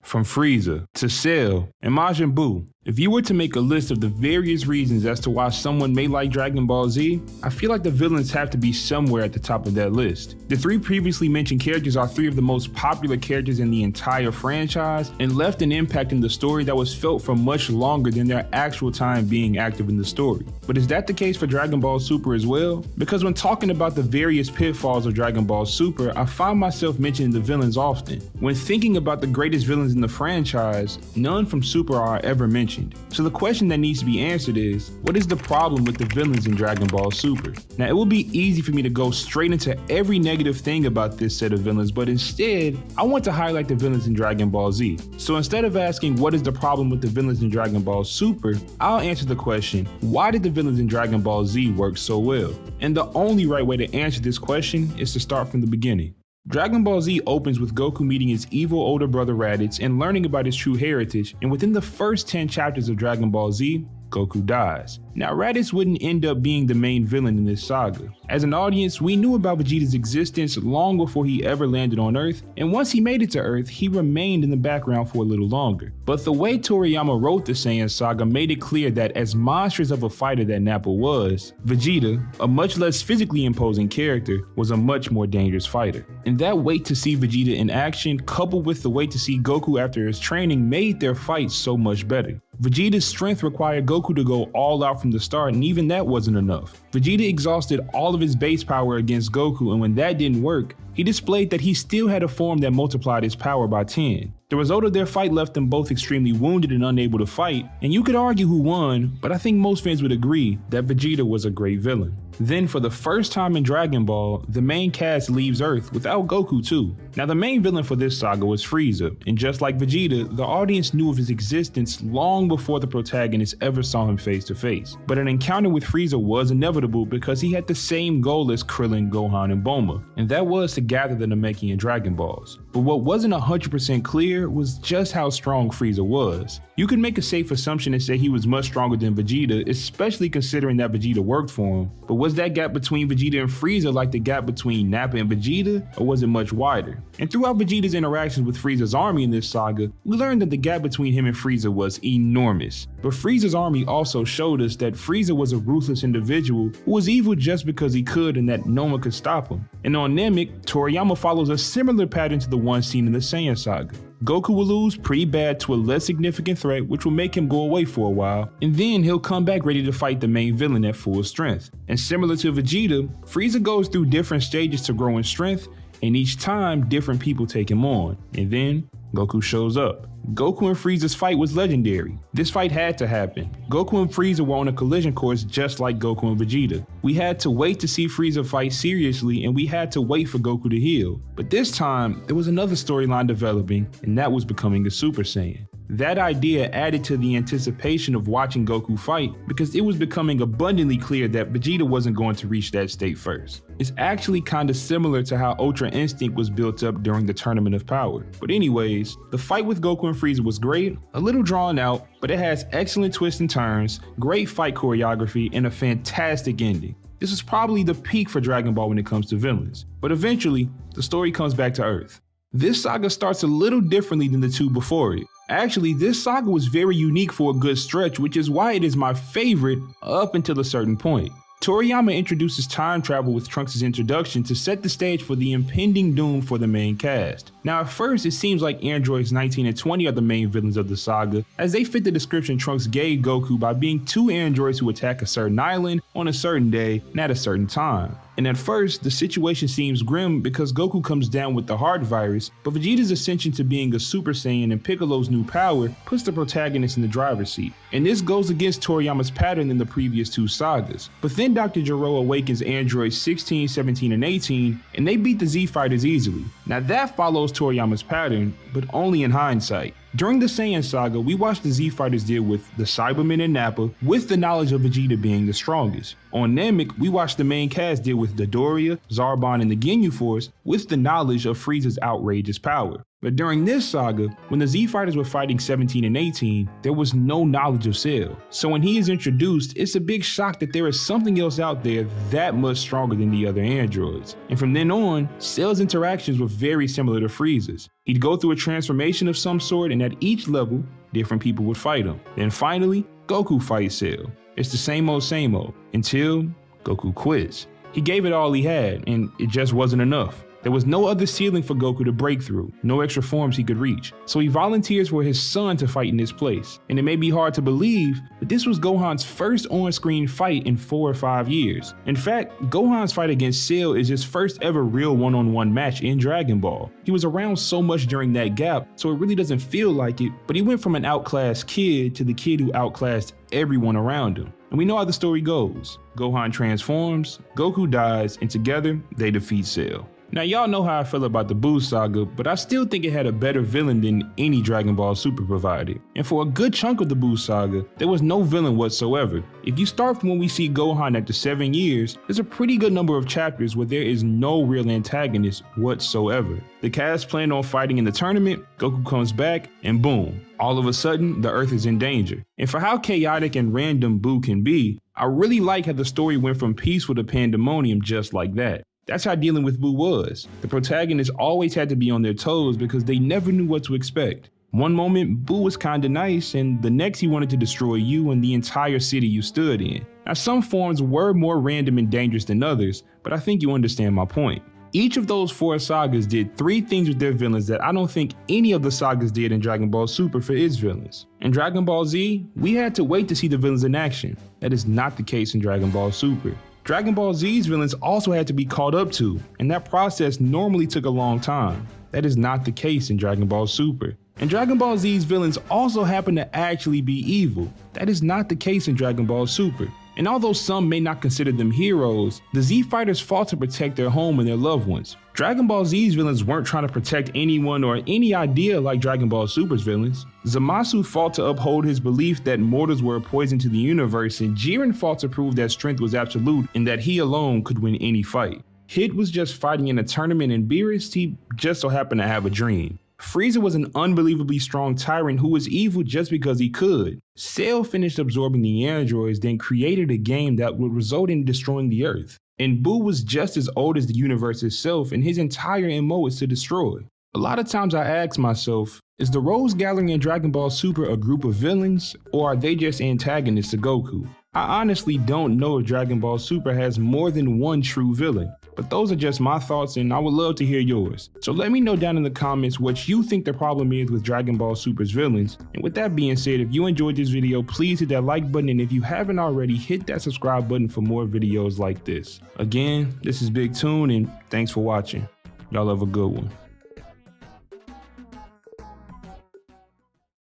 from Frieza to Cell and Majin Buu. If you were to make a list of the various reasons as to why someone may like Dragon Ball Z, I feel like the villains have to be somewhere at the top of that list. The three previously mentioned characters are three of the most popular characters in the entire franchise and left an impact in the story that was felt for much longer than their actual time being active in the story. But is that the case for Dragon Ball Super as well? Because when talking about the various pitfalls of Dragon Ball Super, I find myself mentioning the villains often. When thinking about the greatest villains in the franchise, none from Super are ever mentioned. So the question that needs to be answered is, what is the problem with the villains in Dragon Ball Super? Now, it would be easy for me to go straight into every negative thing about this set of villains, but instead, I want to highlight the villains in Dragon Ball Z. So instead of asking what is the problem with the villains in Dragon Ball Super, I'll answer the question, why did the villains in Dragon Ball Z work so well? And the only right way to answer this question is to start from the beginning. Dragon Ball Z opens with Goku meeting his evil older brother Raditz and learning about his true heritage, and within the first 10 chapters of Dragon Ball Z, Goku dies. Now, Raditz wouldn't end up being the main villain in this saga. As an audience, we knew about Vegeta's existence long before he ever landed on Earth, and once he made it to Earth, he remained in the background for a little longer. But the way Toriyama wrote the Saiyan saga made it clear that as monstrous of a fighter that Nappa was, Vegeta, a much less physically imposing character, was a much more dangerous fighter. And that wait to see Vegeta in action, coupled with the wait to see Goku after his training, made their fight so much better. Vegeta's strength required Goku to go all out from the start, and even that wasn't enough. Vegeta exhausted all of his base power against Goku, and when that didn't work, he displayed that he still had a form that multiplied his power by 10. The result of their fight left them both extremely wounded and unable to fight, and you could argue who won, but I think most fans would agree that Vegeta was a great villain. Then, for the first time in Dragon Ball, the main cast leaves Earth without Goku too. Now, the main villain for this saga was Frieza, and just like Vegeta, the audience knew of his existence long before the protagonist ever saw him face to face. But an encounter with Frieza was inevitable because he had the same goal as Krillin, Gohan, and Bulma, and that was to gather the Namekian Dragon Balls. But what wasn't 100% clear was just how strong Frieza was. You could make a safe assumption and say he was much stronger than Vegeta, especially considering that Vegeta worked for him. But was that gap between Vegeta and Frieza like the gap between Nappa and Vegeta, or was it much wider? And throughout Vegeta's interactions with Frieza's army in this saga, we learned that the gap between him and Frieza was enormous. But Frieza's army also showed us that Frieza was a ruthless individual who was evil just because he could and that no one could stop him. And on Namek, Toriyama follows a similar pattern to the one seen in the Saiyan saga. Goku will lose pretty bad to a less significant threat, which will make him go away for a while, and then he'll come back ready to fight the main villain at full strength. And similar to Vegeta, Frieza goes through different stages to grow in strength, and each time different people take him on, and then Goku shows up. Goku and Frieza's fight was legendary. This fight had to happen. Goku and Frieza were on a collision course just like Goku and Vegeta. We had to wait to see Frieza fight seriously, and we had to wait for Goku to heal. But this time, there was another storyline developing, and that was becoming a Super Saiyan. That idea added to the anticipation of watching Goku fight because it was becoming abundantly clear that Vegeta wasn't going to reach that state first. It's actually kinda similar to how Ultra Instinct was built up during the Tournament of Power. But anyways, the fight with Goku and Frieza was great, a little drawn out, but it has excellent twists and turns, great fight choreography, and a fantastic ending. This is probably the peak for Dragon Ball when it comes to villains, but eventually, the story comes back to Earth. This saga starts a little differently than the two before it. Actually, this saga was very unique for a good stretch, which is why it is my favorite up until a certain point. Toriyama introduces time travel with Trunks' introduction to set the stage for the impending doom for the main cast. Now at first it seems like androids 19 and 20 are the main villains of the saga, as they fit the description Trunks gave Goku by being two androids who attack a certain island on a certain day and at a certain time. And at first, the situation seems grim because Goku comes down with the heart virus, but Vegeta's ascension to being a Super Saiyan and Piccolo's new power puts the protagonist in the driver's seat. And this goes against Toriyama's pattern in the previous two sagas. But then Dr. Gero awakens androids 16, 17, and 18, and they beat the Z Fighters easily. Now that follows Toriyama's pattern, but only in hindsight. During the Saiyan saga, we watched the Z Fighters deal with the Cybermen and Nappa with the knowledge of Vegeta being the strongest. On Namek, we watched the main cast deal with Dodoria, Zarbon, and the Ginyu Force with the knowledge of Frieza's outrageous power. But during this saga, when the Z Fighters were fighting 17 and 18, there was no knowledge of Cell. So when he is introduced, it's a big shock that there is something else out there that much stronger than the other androids. And from then on, Cell's interactions were very similar to Frieza's. He'd go through a transformation of some sort, and at each level, different people would fight him. Then finally, Goku fights Cell. It's the same old, until Goku quits. He gave it all he had, and it just wasn't enough. There was no other ceiling for Goku to break through, no extra forms he could reach. So he volunteers for his son to fight in his place. And it may be hard to believe, but this was Gohan's first on-screen fight in 4 or 5 years. In fact, Gohan's fight against Cell is his first ever real one-on-one match in Dragon Ball. He was around so much during that gap, so it really doesn't feel like it, but he went from an outclassed kid to the kid who outclassed everyone around him. And we know how the story goes. Gohan transforms, Goku dies, and together they defeat Cell. Now y'all know how I feel about the Buu saga, but I still think it had a better villain than any Dragon Ball Super provided. And for a good chunk of the Buu saga, there was no villain whatsoever. If you start from when we see Gohan after 7 years, there's a pretty good number of chapters where there is no real antagonist whatsoever. The cast planned on fighting in the tournament, Goku comes back, and boom, all of a sudden the Earth is in danger. And for how chaotic and random Buu can be, I really like how the story went from peaceful to pandemonium just like that. That's how dealing with Buu was. The protagonists always had to be on their toes because they never knew what to expect. One moment, Buu was kinda nice, and the next he wanted to destroy you and the entire city you stood in. Now some forms were more random and dangerous than others, but I think you understand my point. Each of those 4 sagas did 3 things with their villains that I don't think any of the sagas did in Dragon Ball Super for its villains. In Dragon Ball Z, we had to wait to see the villains in action. That is not the case in Dragon Ball Super. Dragon Ball Z's villains also had to be caught up to, and that process normally took a long time. That is not the case in Dragon Ball Super. And Dragon Ball Z's villains also happen to actually be evil. That is not the case in Dragon Ball Super. And although some may not consider them heroes, the Z Fighters fought to protect their home and their loved ones. Dragon Ball Z's villains weren't trying to protect anyone or any idea like Dragon Ball Super's villains. Zamasu fought to uphold his belief that mortals were a poison to the universe, and Jiren fought to prove that strength was absolute and that he alone could win any fight. Hit was just fighting in a tournament, and Beerus, he just so happened to have a dream. Frieza was an unbelievably strong tyrant who was evil just because he could. Cell finished absorbing the androids, then created a game that would result in destroying the Earth. And Buu was just as old as the universe itself, and his entire MO is to destroy. A lot of times I ask myself, is the Rose Gallery in Dragon Ball Super a group of villains, or are they just antagonists to Goku? I honestly don't know if Dragon Ball Super has more than one true villain, but those are just my thoughts and I would love to hear yours. So let me know down in the comments what you think the problem is with Dragon Ball Super's villains. And with that being said, if you enjoyed this video, please hit that like button, and if you haven't already, hit that subscribe button for more videos like this. Again, this is BigTune, and thanks for watching. Y'all have a good one.